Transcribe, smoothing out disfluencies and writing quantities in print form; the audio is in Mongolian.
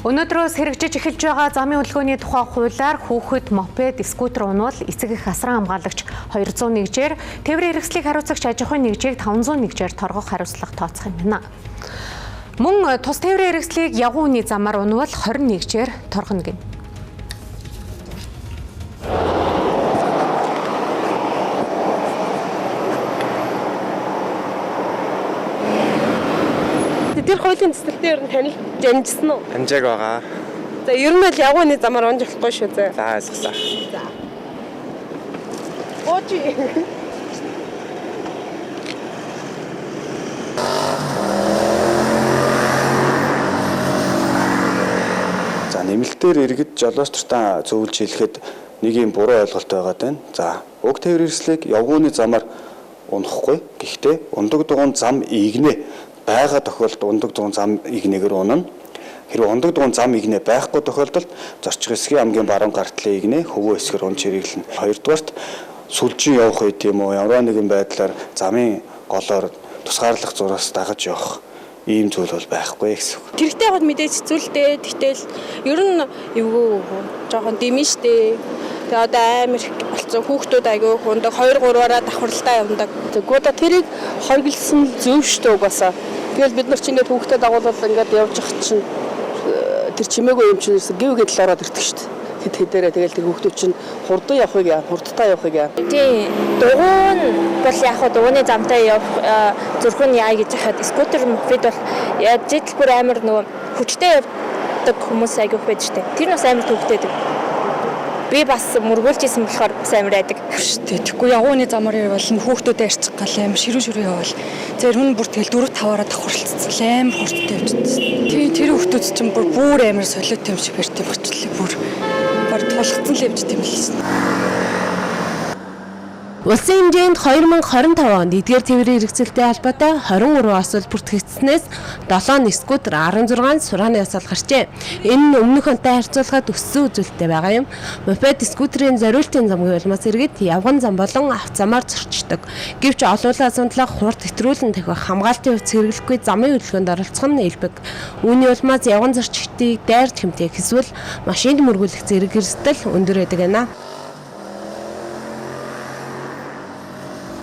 Өнөөдрөөс хэрэгжиж эхэлж байгаа замын хөдөлгөөний тухай хуулиар хүүхэд, мопед, скутер унвал эцэг эх асран хамгаалагч 201-жээр, тээврийн хэрэгслийг хариуцагч аж ахуйн нэгжийг 501-жээр торгох хариуцлага тооцох юм байна. Мөн тус тээврийн хэрэгслийг явган үний замаар унвал 21-жээр торгоно гэнэ. Тэр хуулийн цэцэрлэгтээ ер нь танил жанжсан уу? Таньжааг байгаа. За ер нь л явганы замаар унж болохгүй шүү зэ. За ойлголоо. За. Очи. За нэмэлтээр иргэд жолоос туртаа зөвлөж хэлэхэд нэг юм буруу ойлголт байгаа даа. За уг тээврийн хэрэгслийг явган үний замаар унахгүй. Гэхдээ ундаг дугуйн зам игнэ байгаа тохиолдолд ундаг дугуйн зам игнэгээр унана. Хэрвээ ундаг дугуйн зам игнэ байхгүй тохиолдолд зорчих хэсгийн амгийн баруун гартлын игнэ хөвөө хэсгээр унж хэрэглэнэ. Хоёрдугаарт сүлжин явах үед юм уу ямар нэгэн байдлаар замын голоор тусгаарлах зураас дагаж явах ийм зүйл бол байхгүй гэсэн үг. Тэрэгтэй хад мэдээж хэцүүлтэй. Тэгтэл ер нь эвгүй жоохон дэмэн штэ. Тэгээ одоо амар болсон хүүхдүүд айгүй ундаг 2-3-аараа давхарлалтаа явдаг. Тэгвэл одоо тэрийг хоригдсан зөв штэ угаасаа. Тэгэл бид нар ч ингээд хүүхдэд дагуулвал ингээд явж ах чинь тэр чимээгүй юм чинь гів гэдэл ороод ирдэг штэ. Хэдээрээ тэгэл тэр хүүхдүүд чинь хурдан явахыг яа, хурдтай явахыг яа. Тий. Дугуйн бол яг хаа дугуйны замтай явах зүрхэн яа гэж хахад скутер мопед бол яаж л бүр амар нөгөө хүчтэй явдаг хүмүүс айгүйх байж штэ. Тэр нь бас амар төвхтэй. Би бас мөргүүлжсэн болохоор бас амар айдаг. Штэ. Тэгэхгүй явганы замаар явбал хүүхдүүдэд арчих гал амар ширүү явбал зэрэг хүн бүр тэгэл 4-5-аараа давхарлцсан амар хурдтай явчихсан. Тий тэр хүүхдүүд чинь бүр амар солиотой юм шиг барьтай болчихлоо бүр. Тулгцсан л явж тийм л. Улсын хэмжээнд 2025 онд эдгээр тээврийн хэрэгцээлтэй холбоотой 23 осол бүртгэгдснээс 7 скутер 16 сурааны осол гарчээ. Энэ нь өмнөх онтой харьцуулахад өссөн үзүүлэлттэй байгаа юм. Мопед скутерийн зориултын замгийн улмаас иргэд явган зам болон автозамаар зөрчдөг. Гэвч олуулаа сундлах хурд хэтрүүлэн дахих хамгаалтын хувьд хэрэглэхгүй замын хөдөлгөөнд оролцох нь нэлбэг. Үүний улмаас явган зорчигчдыг дайрч хэмтээх эсвэл машинд мөргүүлэх зэрэг эрсдэл өндөр байдаг байна.